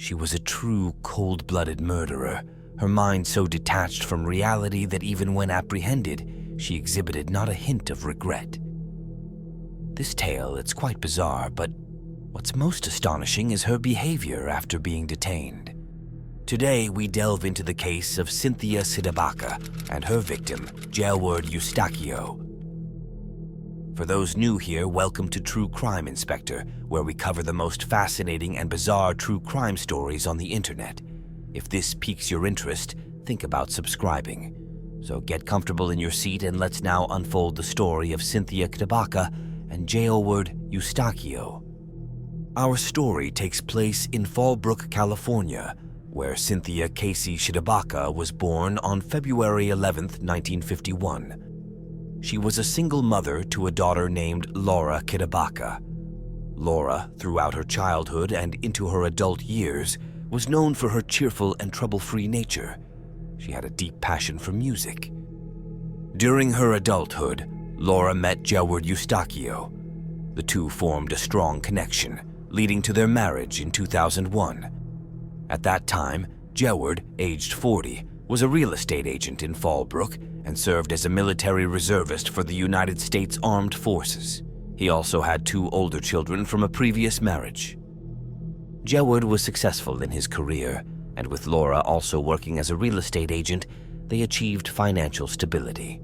She was a true cold-blooded murderer, her mind so detached from reality that even when apprehended, she exhibited not a hint of regret. This tale, it's quite bizarre, but what's most astonishing is her behavior after being detained. Today, we delve into the case of Cynthia Cdebaca and her victim, Geoward Estaquio. For those new here, welcome to True Crime Inspector, where we cover the most fascinating and bizarre true crime stories on the internet. If this piques your interest, think about subscribing. So get comfortable in your seat and let's now unfold the story of Cynthia Cdebaca and Geoward Estaquio. Our story takes place in Fallbrook, California, where Cynthia Casey Cdebaca was born on February 11, 1951. She was a single mother to a daughter named Laura Cdebaca. Laura, throughout her childhood and into her adult years, was known for her cheerful and trouble-free nature. She had a deep passion for music. During her adulthood, Laura met Geoward Estaquio. The two formed a strong connection, leading to their marriage in 2001. At that time, Geoward, aged 40, was a real estate agent in Fallbrook and served as a military reservist for the United States Armed Forces. He also had 2 older children from a previous marriage. Geoward was successful in his career, and with Laura also working as a real estate agent, they achieved financial stability.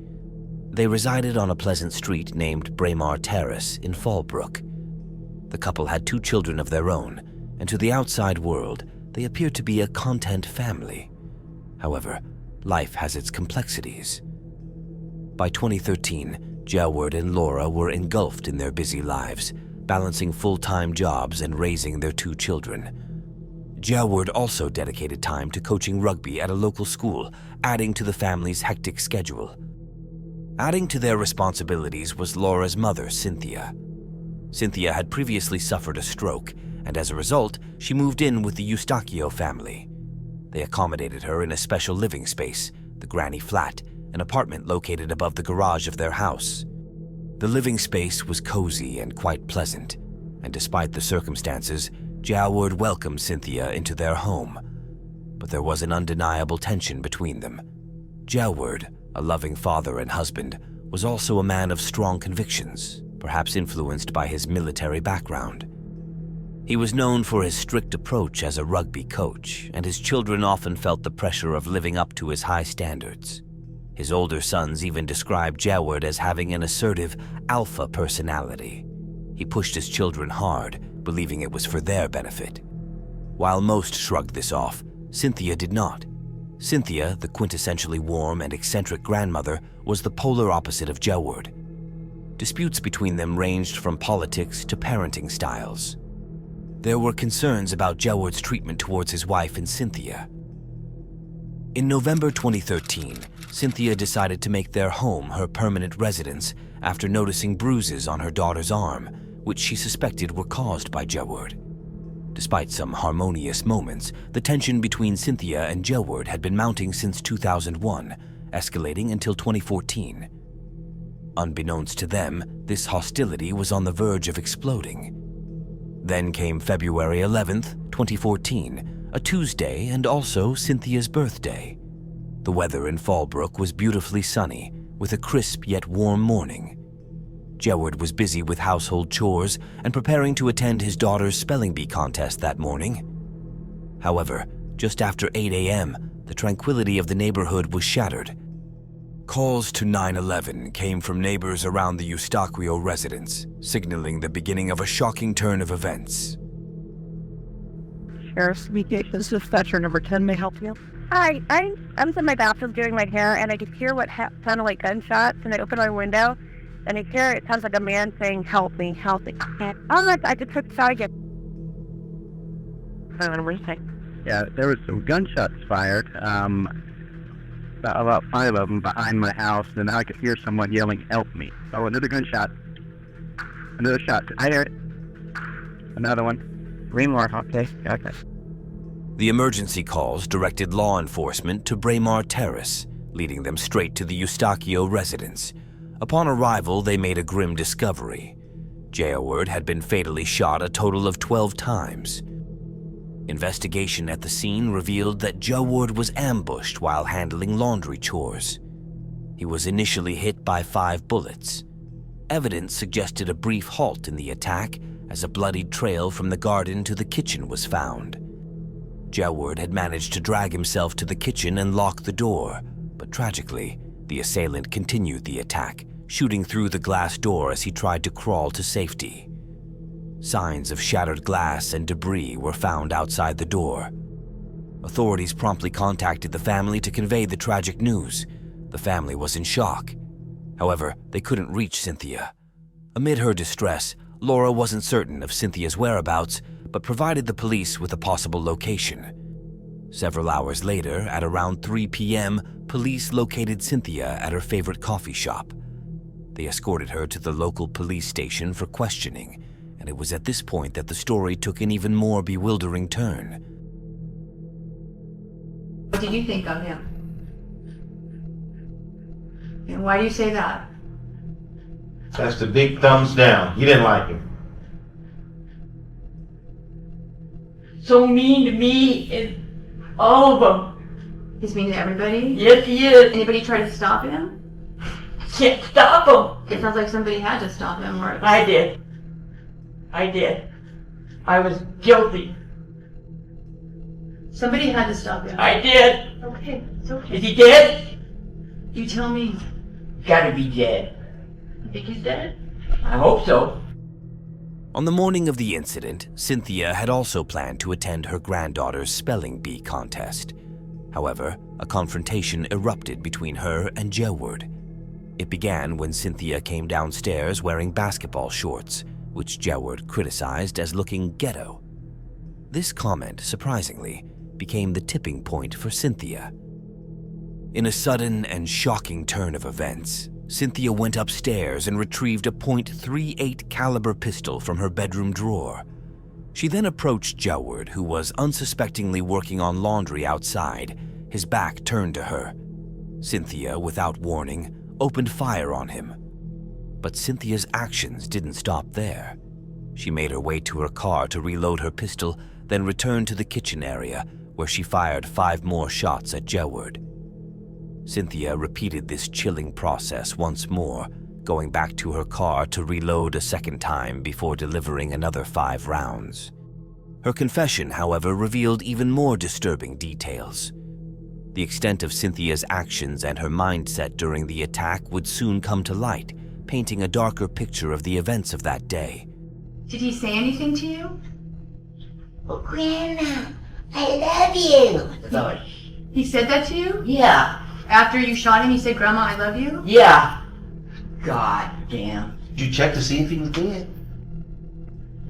They resided on a pleasant street named Braemar Terrace in Fallbrook. The couple had 2 children of their own, and to the outside world, they appeared to be a content family. However, life has its complexities. By 2013, Geoward and Laura were engulfed in their busy lives, balancing full-time jobs and raising their 2 children. Geoward also dedicated time to coaching rugby at a local school, adding to the family's hectic schedule. Adding to their responsibilities was Laura's mother, Cynthia. Cynthia had previously suffered a stroke, and as a result, she moved in with the Estaquio family. They accommodated her in a special living space, the Granny Flat, an apartment located above the garage of their house. The living space was cozy and quite pleasant, and despite the circumstances, Geoward welcomed Cynthia into their home. But there was an undeniable tension between them. Geoward, a loving father and husband, was also a man of strong convictions, perhaps influenced by his military background. He was known for his strict approach as a rugby coach, and his children often felt the pressure of living up to his high standards. His older sons even described Geoward as having an assertive, alpha personality. He pushed his children hard, believing it was for their benefit. While most shrugged this off, Cynthia did not. Cynthia, the quintessentially warm and eccentric grandmother, was the polar opposite of Geoward. Disputes between them ranged from politics to parenting styles. There were concerns about Geoward's treatment towards his wife and Cynthia. In November 2013, Cynthia decided to make their home her permanent residence after noticing bruises on her daughter's arm, which she suspected were caused by Geoward. Despite some harmonious moments, the tension between Cynthia and Geoward had been mounting since 2001, escalating until 2014. Unbeknownst to them, this hostility was on the verge of exploding. Then came February 11th, 2014, a Tuesday and also Cynthia's birthday. The weather in Fallbrook was beautifully sunny, with a crisp yet warm morning. Geoward was busy with household chores and preparing to attend his daughter's spelling bee contest that morning. However, just after 8 a.m., the tranquility of the neighborhood was shattered. Calls to 911 came from neighbors around the Estaquio residence, signaling the beginning of a shocking turn of events. Sheriff's Communications Dispatcher number 10 may help you. Hi, I'm in my bathroom doing my hair, and I could hear what sounded like gunshots, and I opened my window, and I hear it sounds like a man saying, "Help me, help me." And I just took the again. I don't want to say. Yeah, there was some gunshots fired, about 5 of them behind my house, and I could hear someone yelling, "Help me." Oh, another gunshot. Another shot. I hear it. Another one. 3 more. Okay. The emergency calls directed law enforcement to Braemar Terrace, leading them straight to the Estaquio residence. Upon arrival, they made a grim discovery. Geoward had been fatally shot a total of 12 times. Investigation at the scene revealed that Geoward was ambushed while handling laundry chores. He was initially hit by 5 bullets. Evidence suggested a brief halt in the attack as a bloodied trail from the garden to the kitchen was found. Geoward had managed to drag himself to the kitchen and lock the door, but tragically, the assailant continued the attack, shooting through the glass door as he tried to crawl to safety. Signs of shattered glass and debris were found outside the door. Authorities promptly contacted the family to convey the tragic news. The family was in shock. However, they couldn't reach Cynthia. Amid her distress, Laura wasn't certain of Cynthia's whereabouts, but provided the police with a possible location. Several hours later, at around 3 p.m., police located Cynthia at her favorite coffee shop. They escorted her to the local police station for questioning, and it was at this point that the story took an even more bewildering turn. What did you think of him? And why do you say that? That's the big thumbs down. You didn't like him. So mean to me and all of them. He's mean to everybody? Yes, he is. Anybody try to stop him? Can't stop him. It sounds like somebody had to stop him, or... I did. I was guilty. Somebody had to stop him. I did. Okay, it's okay. Is he dead? You tell me. Gotta be dead. You think he's dead? I hope so. On the morning of the incident, Cynthia had also planned to attend her granddaughter's spelling bee contest. However, a confrontation erupted between her and Geoward. It began when Cynthia came downstairs wearing basketball shorts, which Geoward criticized as looking ghetto. This comment, surprisingly, became the tipping point for Cynthia. In a sudden and shocking turn of events, Cynthia went upstairs and retrieved a .38 caliber pistol from her bedroom drawer. She then approached Geoward, who was unsuspectingly working on laundry outside, his back turned to her. Cynthia, without warning, opened fire on him. But Cynthia's actions didn't stop there. She made her way to her car to reload her pistol, then returned to the kitchen area, where she fired 5 more shots at Geoward. Cynthia repeated this chilling process once more, going back to her car to reload a second time before delivering another 5 rounds. Her confession, however, revealed even more disturbing details. The extent of Cynthia's actions and her mindset during the attack would soon come to light, painting a darker picture of the events of that day. Did he say anything to you? Oh, Grandma, I love you. So, He said that to you? yeah, After you shot him, he said, Grandma, I love you? yeah. God damn. Did you check to see if he was dead?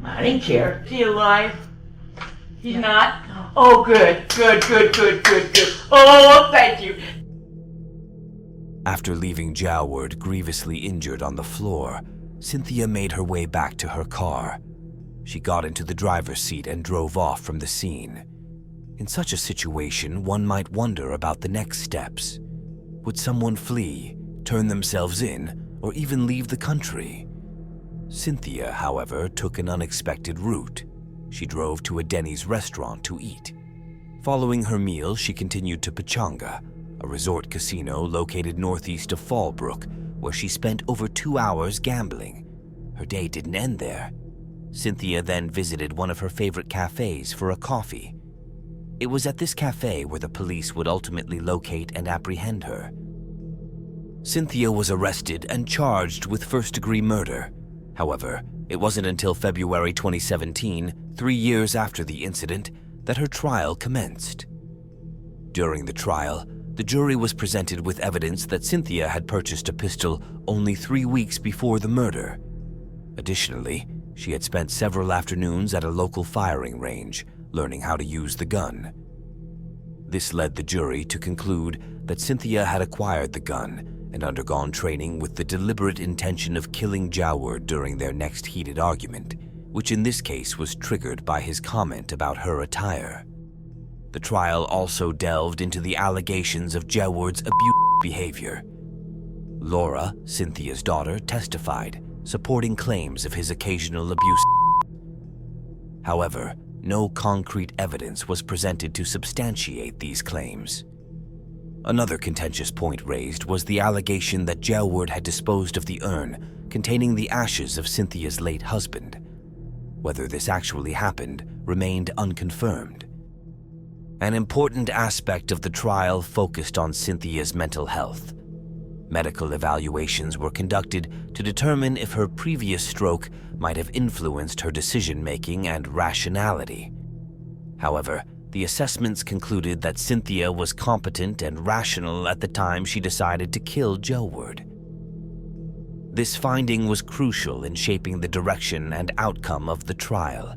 I didn't care. Is he alive? He's not? Oh, good. Oh, thank you. After leaving Geoward grievously injured on the floor, Cynthia made her way back to her car. She got into the driver's seat and drove off from the scene. In such a situation, one might wonder about the next steps. Would someone flee, turn themselves in, or even leave the country? Cynthia, however, took an unexpected route. She drove to a Denny's restaurant to eat. Following her meal, she continued to Pechanga, a resort casino located northeast of Fallbrook, where she spent over 2 hours gambling. Her day didn't end there. Cynthia then visited one of her favorite cafes for a coffee. It was at this cafe where the police would ultimately locate and apprehend her. Cynthia was arrested and charged with first-degree murder. However, it wasn't until February 2017, 3 years after the incident, that her trial commenced. During the trial, the jury was presented with evidence that Cynthia had purchased a pistol only 3 weeks before the murder. Additionally, she had spent several afternoons at a local firing range, learning how to use the gun. This led the jury to conclude that Cynthia had acquired the gun and undergone training with the deliberate intention of killing Geoward during their next heated argument, which in this case was triggered by his comment about her attire. The trial also delved into the allegations of Geoward's abusive behavior. Laura, Cynthia's daughter, testified, supporting claims of his occasional abuse. However, no concrete evidence was presented to substantiate these claims. Another contentious point raised was the allegation that Geoward had disposed of the urn containing the ashes of Cynthia's late husband. Whether this actually happened remained unconfirmed. An important aspect of the trial focused on Cynthia's mental health. Medical evaluations were conducted to determine if her previous stroke might have influenced her decision-making and rationality. However, the assessments concluded that Cynthia was competent and rational at the time she decided to kill Geoward. This finding was crucial in shaping the direction and outcome of the trial.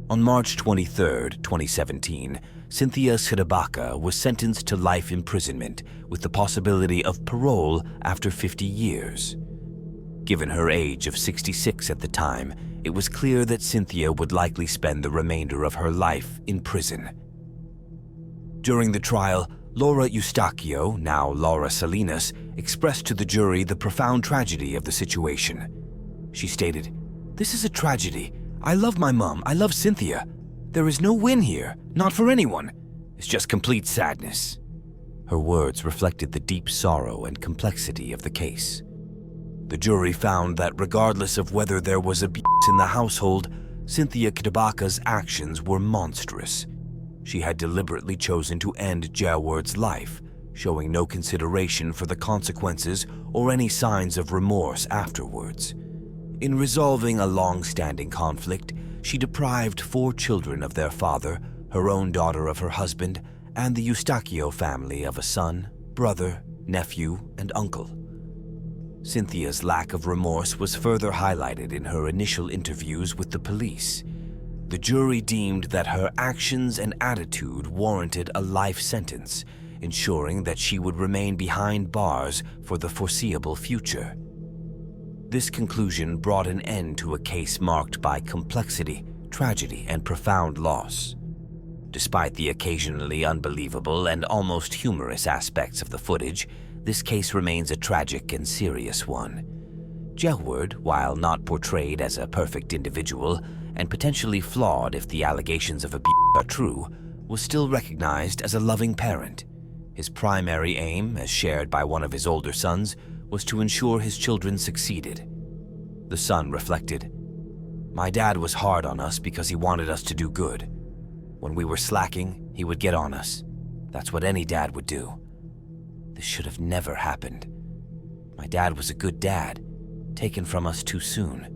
On March 23, 2017, Cynthia Cdebaca was sentenced to life imprisonment with the possibility of parole after 50 years. Given her age of 66 at the time, it was clear that Cynthia would likely spend the remainder of her life in prison. During the trial, Geoward Estaquio, now Laura Salinas, expressed to the jury the profound tragedy of the situation. She stated, "This is a tragedy. I love my mom. I love Cynthia. There is no win here, not for anyone. It's just complete sadness." Her words reflected the deep sorrow and complexity of the case. The jury found that regardless of whether there was abuse in the household, Cynthia Cdebaca's actions were monstrous. She had deliberately chosen to end Geoward's life, showing no consideration for the consequences or any signs of remorse afterwards. In resolving a long-standing conflict, she deprived 4 children of their father, her own daughter of her husband, and the Estaquio family of a son, brother, nephew, and uncle. Cynthia's lack of remorse was further highlighted in her initial interviews with the police. The jury deemed that her actions and attitude warranted a life sentence, ensuring that she would remain behind bars for the foreseeable future. This conclusion brought an end to a case marked by complexity, tragedy, and profound loss. Despite the occasionally unbelievable and almost humorous aspects of the footage, this case remains a tragic and serious one. Geoward, while not portrayed as a perfect individual, and potentially flawed if the allegations of abuse are true, was still recognized as a loving parent. His primary aim, as shared by one of his older sons, was to ensure his children succeeded. The son reflected, "My dad was hard on us because he wanted us to do good. When we were slacking, he would get on us. That's what any dad would do. This should have never happened. My dad was a good dad, taken from us too soon."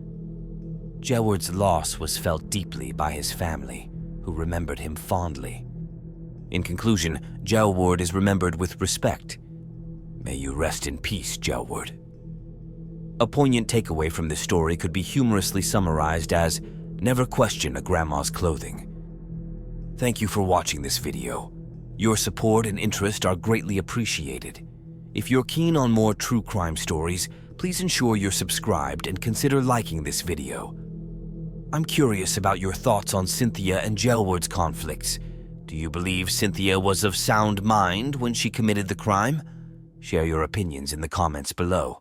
Geoward's loss was felt deeply by his family, who remembered him fondly. In conclusion, Geoward is remembered with respect. May you rest in peace, Geoward. A poignant takeaway from this story could be humorously summarized as, never question a grandma's clothing. Thank you for watching this video. Your support and interest are greatly appreciated. If you're keen on more true crime stories, please ensure you're subscribed and consider liking this video. I'm curious about your thoughts on Cynthia and Geoward's conflicts. Do you believe Cynthia was of sound mind when she committed the crime? Share your opinions in the comments below.